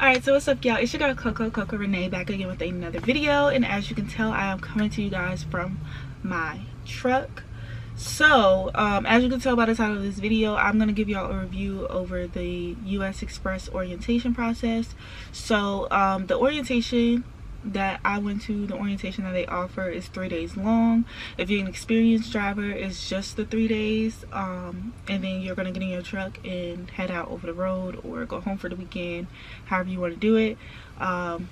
Alright, so what's up, y'all? It's your girl Coco Renee, back again with another video. And as you can tell, I am coming to you guys from my truck. So as you can tell by the title of this video, I'm going to give y'all a review over the US Express orientation process. So the orientation that I went to, the orientation that they offer, is 3 days long. If you're an experienced driver, it's just the 3 days, and then you're gonna get in your truck and head out over the road or go home for the weekend, however you want to do it. And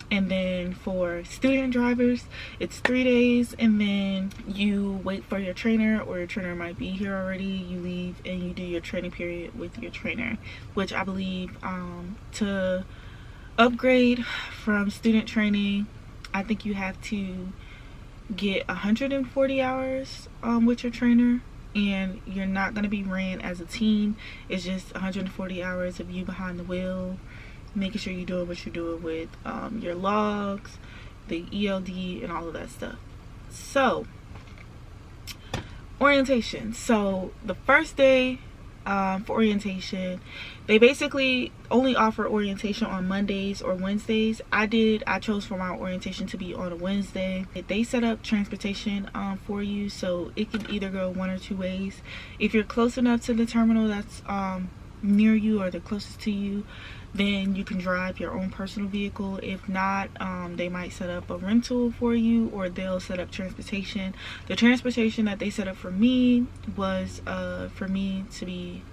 then for student drivers, it's 3 days, and then you wait for your trainer, or your trainer might be here already. You leave and you do your training period with your trainer, which I believe to upgrade from student training, I think you have to get 140 hours with your trainer, and you're not going to be ran as a team. It's just 140 hours of you behind the wheel, making sure you're doing what you're doing with your logs, the ELD, and all of that stuff. So orientation. So the first day for orientation, they basically only offer orientation on Mondays or Wednesdays. I chose for my orientation to be on a Wednesday. They set up transportation for you, so it can either go one or two ways. If you're close enough to the terminal that's near you or the closest to you, then you can drive your own personal vehicle. If not, they might set up a rental for you, or they'll set up transportation. The transportation that they set up for me was for me to be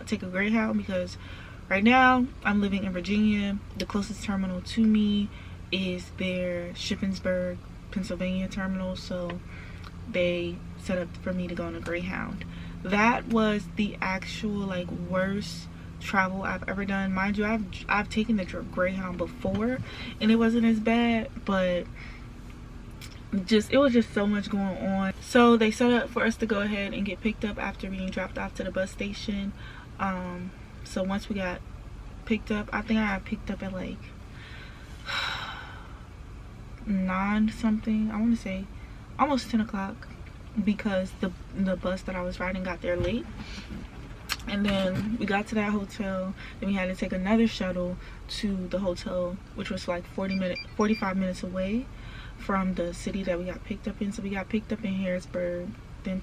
take a Greyhound, because right now I'm living in Virginia. The closest terminal to me is their Shippensburg, Pennsylvania terminal, so they set up for me to go on a Greyhound. That was the actual worst travel I've ever done. Mind you, I've taken the Greyhound before and it wasn't as bad, but it was just so much going on. So they set up for us to go ahead and get picked up after being dropped off to the bus station. So once we got picked up, I think I got picked up at 9 something, I want to say almost 10 o'clock, because the bus that I was riding got there late. And then we got to that hotel, then we had to take another shuttle to the hotel, which was 45 minutes away from the city that we got picked up in. So we got picked up in Harrisburg, then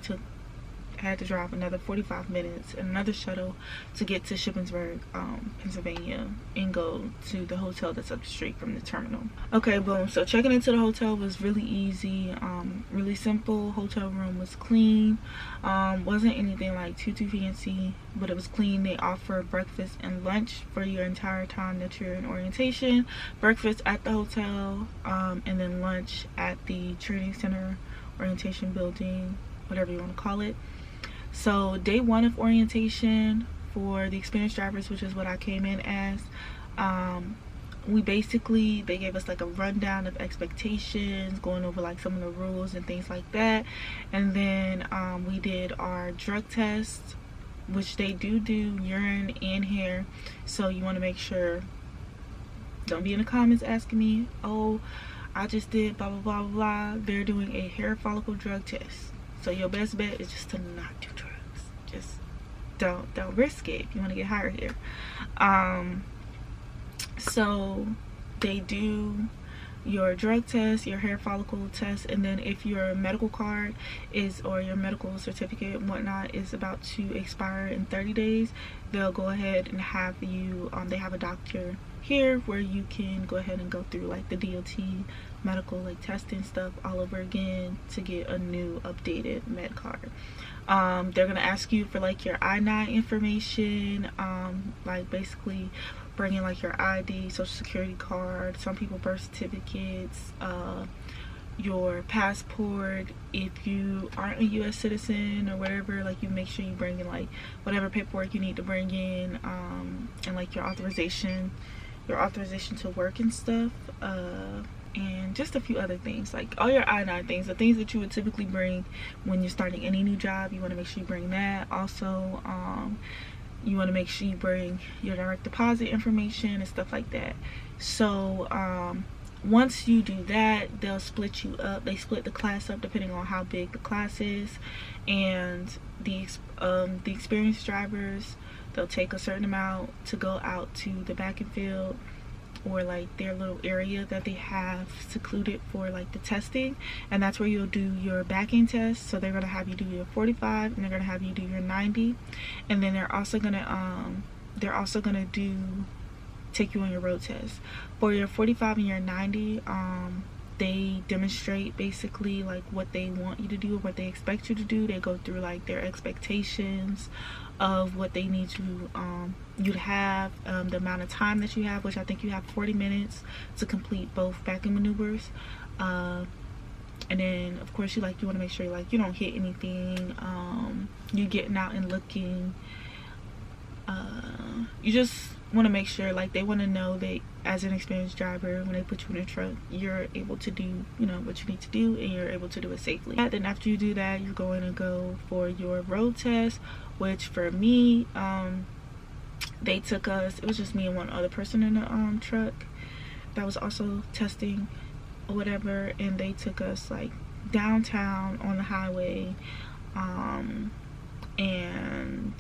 had to drive another 45 minutes and another shuttle to get to Shippensburg, Pennsylvania, and go to the hotel that's up the street from the terminal. Okay, boom. So checking into the hotel was really easy, really simple. Hotel room was clean, wasn't anything too fancy, but it was clean. They offer breakfast and lunch for your entire time that you're in orientation. Breakfast at the hotel, and then lunch at the training center, orientation building, whatever you want to call it. So day one of orientation for the experienced drivers, which is what I came in as, they gave us a rundown of expectations, going over some of the rules and things like that. And then we did our drug test, which they do urine and hair. So you want to make sure, don't be in the comments asking me, oh, I just did blah blah blah blah. They're doing a hair follicle drug test. So your best bet is just to not do drugs. Just don't risk it if you want to get higher here. So they do your drug test, your hair follicle test, and then if your medical card or your medical certificate and whatnot is about to expire in 30 days, they'll go ahead and have you, they have a doctor here where you can go ahead and go through the DOT medical testing stuff all over again to get a new updated med card. They're gonna ask you for your I-9 information, basically bring in your ID, social security card, some people birth certificates, your passport. If you aren't a US citizen or whatever, you make sure you bring in whatever paperwork you need to bring in, and your authorization to work and stuff, and just a few other things, all your I-9 things, the things that you would typically bring when you're starting any new job. You want to make sure you bring that. Also, you want to make sure you bring your direct deposit information and stuff like that. So once you do that, they'll split you up. They split the class up depending on how big the class is, and the experienced drivers, they'll take a certain amount to go out to the back and field or like their little area that they have secluded for like the testing, and that's where you'll do your backing test. So they're going to have you do your 45 and they're going to have you do your 90, and then they're also going to take you on your road test. For your 45 and your 90, they demonstrate basically like what they want you to do, what they expect you to do. They go through like their expectations of what they need you to have, the amount of time that you have, which I think you have 40 minutes to complete both backing maneuvers, and then of course you want to make sure like you don't hit anything, you're getting out and looking, you just want to make sure, like, they want to know that as an experienced driver, when they put you in a truck, you're able to do, you know, what you need to do, and you're able to do it safely. Then after you do that, you're going to go for your road test, which for me, they took us, it was just me and one other person in the truck that was also testing or whatever, and they took us like downtown on the highway, and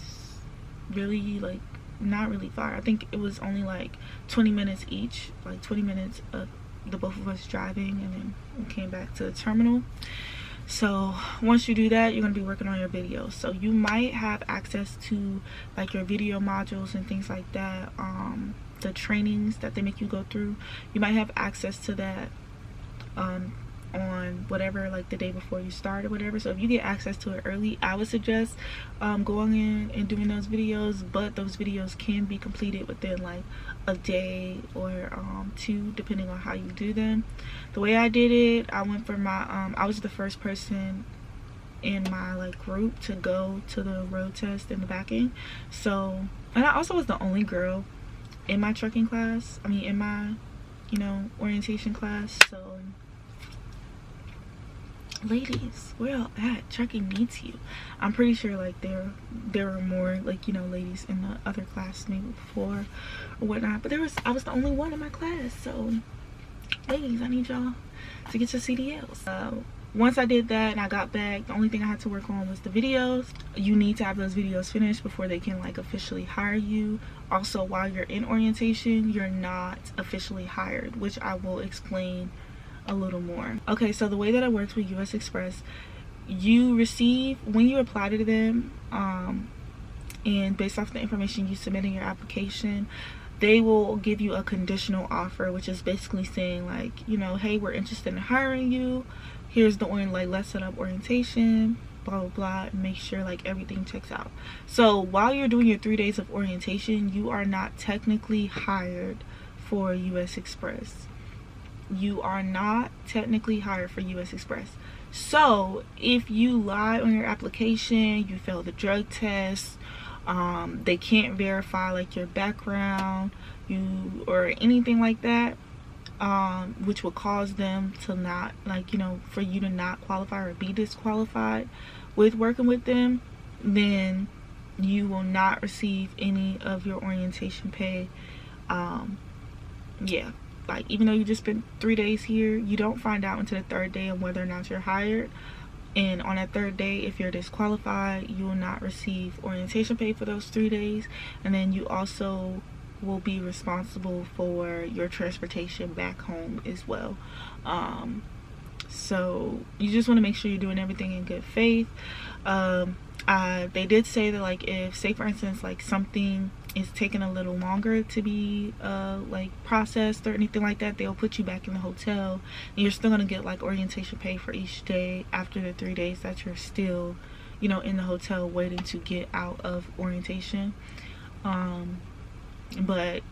really like not really far. I think it was only like 20 minutes each, like 20 minutes of the both of us driving, and then we came back to the terminal. So once you do that, you're going to be working on your videos. So you might have access to like your video modules and things like that, the trainings that they make you go through. You might have access to that on whatever, like the day before you start or whatever. So if you get access to it early, I would suggest going in and doing those videos, but those videos can be completed within like a day or two, depending on how you do them. The way I did it, I went for my I was the first person in my like group to go to the road test in the backing. So, and I also was the only girl in my trucking class, I mean in my, you know, orientation class. So ladies, where y'all at? Trucking needs you. I'm pretty sure like there were more like, you know, ladies in the other class maybe before or whatnot, but I was the only one in my class. So ladies, I need y'all to get your CDLs. Once I did that and I got back, the only thing I had to work on was the videos. You need to have those videos finished before they can like officially hire you. Also, while you're in orientation, you're not officially hired, which I will explain a little more. Okay, so the way that it works with US Xpress, you receive, when you apply to them, and based off the information you submit in your application, they will give you a conditional offer, which is basically saying like, you know, hey, we're interested in hiring you, here's the like, let's set up orientation, blah blah blah, and make sure like everything checks out. So while you're doing your 3 days of orientation, you are not technically hired for US Xpress. You are not technically hired for US Xpress. So if you lie on your application, you fail the drug test, they can't verify like your background, or anything like that, which will cause them to not, like, you know, for you to not qualify or be disqualified with working with them, then you will not receive any of your orientation pay. Yeah, like, even though you just spent 3 days here, you don't find out until the 3rd day of whether or not you're hired. And on that 3rd day, if you're disqualified, you will not receive orientation pay for those 3 days. And then you also will be responsible for your transportation back home as well. So you just want to make sure you're doing everything in good faith. They did say that, like, if, say for instance, like something is taking a little longer to be like processed or anything like that, they'll put you back in the hotel, and you're still gonna get like orientation pay for each day after the 3 days that you're still, you know, in the hotel waiting to get out of orientation. But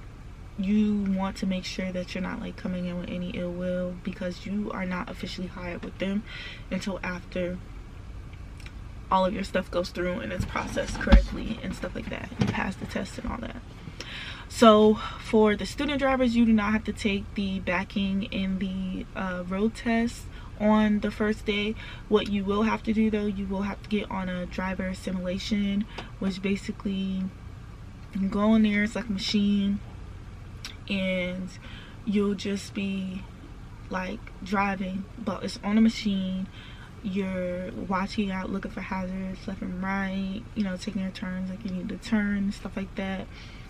you want to make sure that you're not like coming in with any ill will, because you are not officially hired with them until after all of your stuff goes through and it's processed correctly and stuff like that. You pass the test and all that. So for the student drivers, you do not have to take the backing and the road test on the 1st day. What you will have to do though, you will have to get on a driver simulation, which basically you go in there, it's like a machine, and you'll just be like driving, but it's on a machine. You're watching out, looking for hazards left and right, you know, taking your turns, like you need to turn, stuff like that.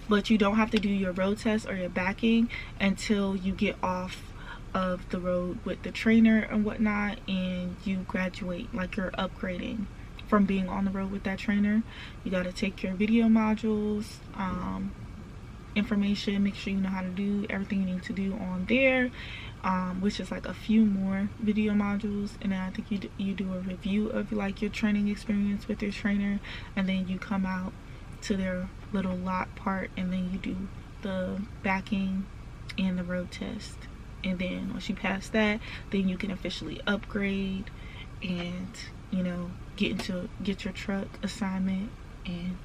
but you don't have to do your road test or your backing until you get off of the road with the trainer and whatnot, and you graduate, like you're upgrading from being on the road with that trainer. You got to take your video modules, information, make sure you know how to do everything you need to do on there, which is like a few more video modules, and then I think you do a review of like your training experience with your trainer, and then you come out to their little lot part, and then you do the backing and the road test. And then once you pass that, then you can officially upgrade and, you know, get your truck assignment and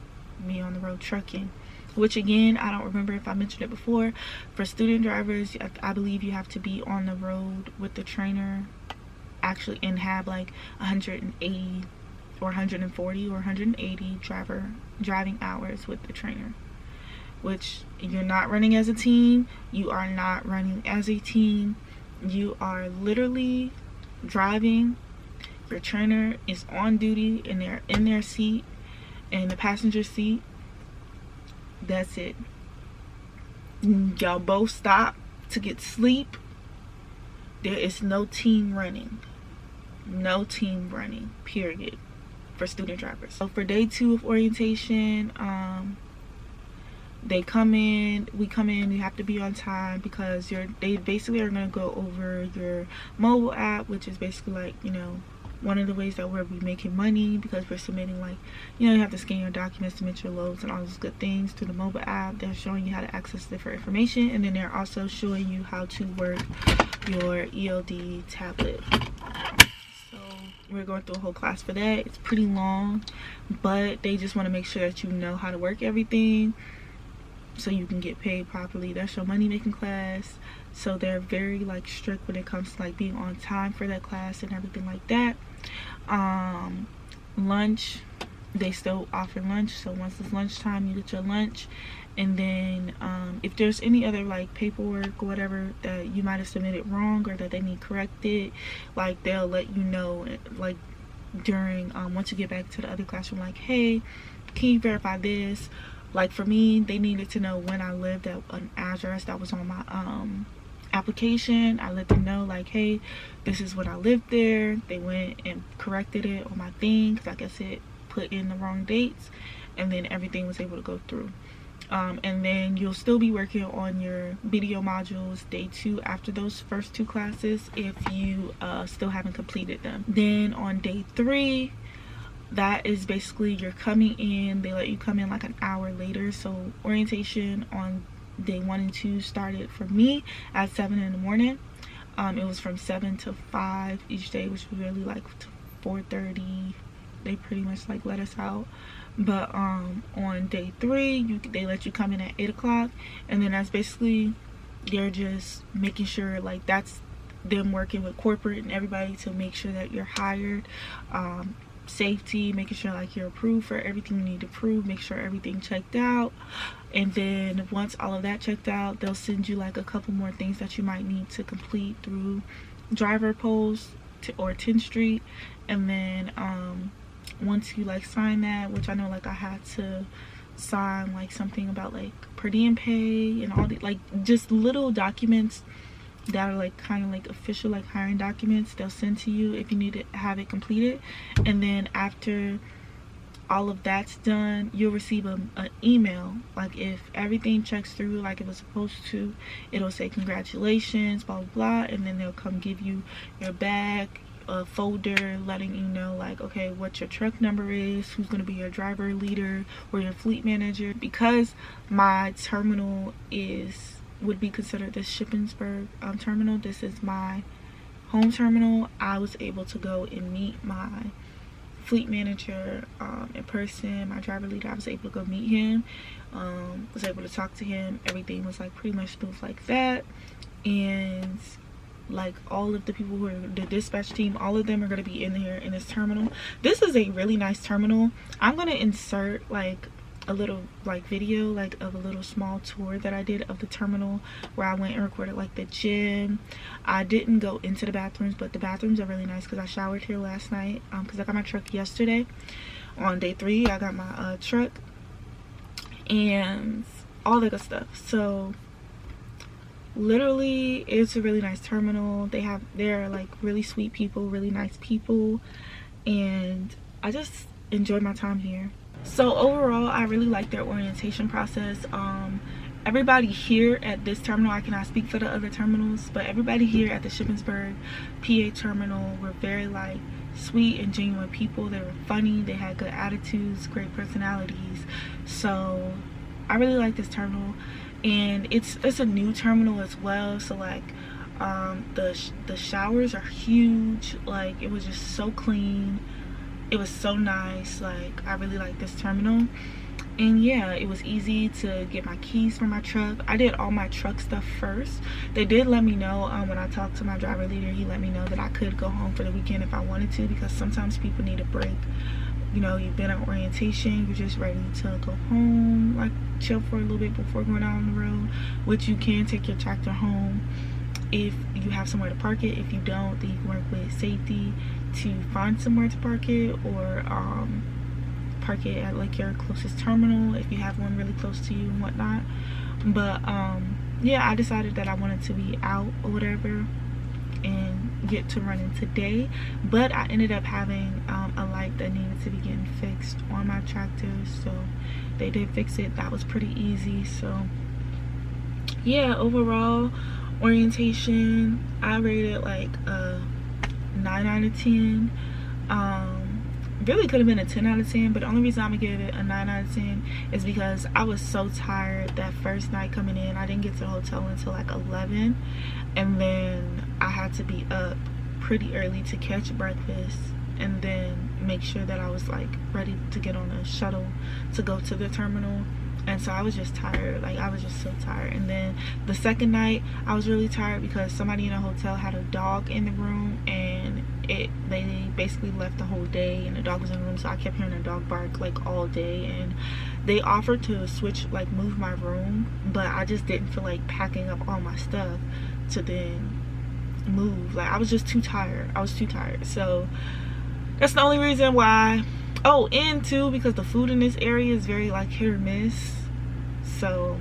be on the road trucking. Which again, I don't remember if I mentioned it before, for student drivers, I believe you have to be on the road with the trainer actually and have like 180 or 140 or 180 driving hours with the trainer. Which you're not running as a team. You are not running as a team. You are literally driving. Your trainer is on duty and they're in their seat, in the passenger seat. That's it. Y'all both stop to get sleep. There is no team running. No team running, period, for student drivers. So for day 2 of orientation, we come in, you have to be on time because they basically are going to go over your mobile app, which is basically like, you know, one of the ways that we're making money, because we're submitting, like, you know, you have to scan your documents, submit your loads and all those good things through the mobile app. They're showing you how to access different information, and then they're also showing you how to work your ELD tablet. So we're going through a whole class for that. It's pretty long, but they just want to make sure that you know how to work everything so you can get paid properly. That's your money making class. So they're very like strict when it comes to like being on time for that class and everything like that. Lunch, they still offer lunch, so once it's lunchtime you get your lunch. And then if there's any other like paperwork or whatever that you might have submitted wrong or that they need corrected, like they'll let you know, like during once you get back to the other classroom, like, hey, can you verify this? Like for me, they needed to know when I lived at an address that was on my application. I let them know, like, hey, this is when I lived there. They went and corrected it on my thing because I guess it put in the wrong dates, and then everything was able to go through. And then you'll still be working on your video modules day 2 after those first 2 classes if you still haven't completed them. Then on day 3, that is basically you're coming in, they let you come in like an hour later. So orientation on day 1 and 2 started for me at 7 in the morning. It was from 7 to 5 each day, which was really like 4:30. They pretty much like let us out. But on day 3, they let you come in at 8 o'clock, and then that's basically they're just making sure, like, that's them working with corporate and everybody to make sure that you're hired. Safety, making sure like you're approved for everything you need to prove, make sure everything checked out. And then once all of that checked out, they'll send you like a couple more things that you might need to complete through driver polls or 10th Street. And then once you like sign that, which I know like I had to sign like something about like per diem pay and all the like just little documents that are like kind of like official like hiring documents, they'll send to you if you need to have it completed. And then after all of that's done, you'll receive an email. Like if everything checks through like it was supposed to, it'll say congratulations, blah blah blah, and then they'll come give you your bag, a folder letting you know like, okay, what your truck number is, who's going to be your driver leader or your fleet manager. Because my terminal would be considered the Shippensburg terminal, this is my home terminal, I was able to go and meet my fleet manager in person, my driver leader. I was able to go meet him, was able to talk to him. Everything was like pretty much smooth like that. And like all of the people who are the dispatch team, all of them are going to be in here in this terminal. This is a really nice terminal. I'm going to insert like a little like video like of a little small tour that I did of the terminal, where I went and recorded like the gym. I didn't go into the bathrooms, but the bathrooms are really nice because I showered here last night because I got my truck yesterday. On day 3 I got my truck, and all the good stuff. So literally it's a really nice terminal. They're like really sweet people, really nice people, and I just enjoyed my time here. So overall, I really like their orientation process. Everybody here at this terminal, I cannot speak for the other terminals, but everybody here at the Shippensburg PA terminal were very like sweet and genuine people. They were funny, they had good attitudes, great personalities. So I really like this terminal, and it's a new terminal as well. So like the showers are huge. Like it was just so clean, it was so nice. Like I really like this terminal. And yeah, it was easy to get my keys for my truck. I did all my truck stuff first. They did let me know when I talked to my driver leader, he let me know that I could go home for the weekend if I wanted to, because sometimes people need a break. You know, you've been at orientation, you're just ready to go home, like chill for a little bit before going out on the road, which you can take your tractor home if you have somewhere to park it. If you don't, then you can work with safety to find somewhere to park it, or park it at like your closest terminal if you have one really close to you and whatnot. But yeah, I decided that I wanted to be out or whatever and get to running today, but I ended up having a light that needed to be getting fixed on my tractor, so they did fix it. That was pretty easy. So yeah, overall orientation, I rated like a 9 out of 10. Really could have been a 10 out of 10, but the only reason I'm gonna give it a 9 out of 10 is because I was so tired that first night coming in. I didn't get to the hotel until like 11, and then I had to be up pretty early to catch breakfast and then make sure that I was like ready to get on a shuttle to go to the terminal. And so I was just tired. Like I was just so tired. And then the second night I was really tired because somebody in a hotel had a dog in the room, and they basically left the whole day and the dog was in the room, so I kept hearing the dog bark like all day. And they offered to switch, like move my room, but I just didn't feel like packing up all my stuff to then move. Like I was just too tired. I was too tired. So that's the only reason why. Oh, and too, because the food in this area is very like hit or miss. So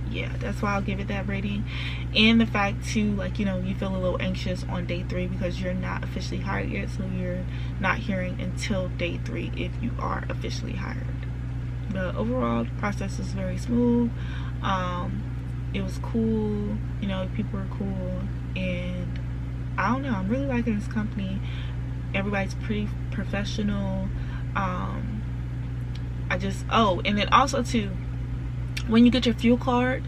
yeah, that's why I'll give it that rating. And the fact too, like, you know, you feel a little anxious on day 3 because you're not officially hired yet, so you're not hearing until day 3 if you are officially hired. But overall the process was very smooth. It was cool, you know, people were cool, and I don't know, I'm really liking this company. Everybody's pretty professional. And then also too, when you get your fuel card,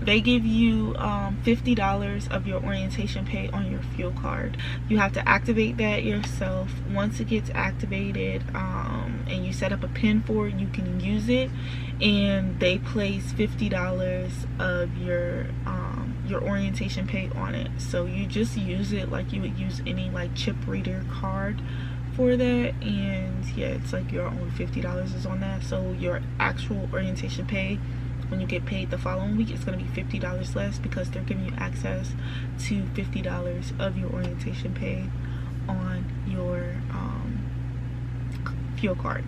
they give you $50 of your orientation pay on your fuel card. You have to activate that yourself. Once it gets activated and you set up a pin for it, you can use it, and they place $50 of your orientation pay on it. So you just use it like you would use any like chip reader card for that, and yeah, it's like your own $50 is on that. So your actual orientation pay, when you get paid the following week, it's going to be $50 less because they're giving you access to $50 of your orientation pay on your fuel card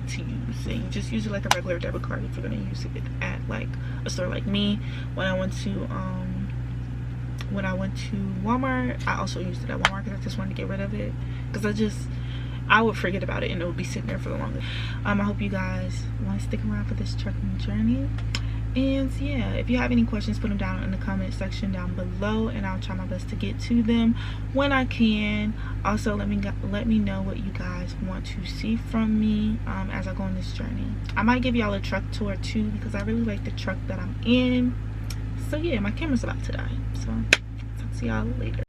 to use. And you just use it like a regular debit card if you're going to use it at like a store. Like me, when I went to Walmart, I also used it at Walmart because I just wanted to get rid of it, because I would forget about it and it would be sitting there for the longest. I hope you guys want to stick around for this trucking journey. And yeah, if you have any questions, put them down in the comment section down below, and I'll try my best to get to them when I can. Also, let me know what you guys want to see from me as I go on this journey. I might give y'all a truck tour too, because I really like the truck that I'm in. So yeah, my camera's about to die, so talk to y'all later.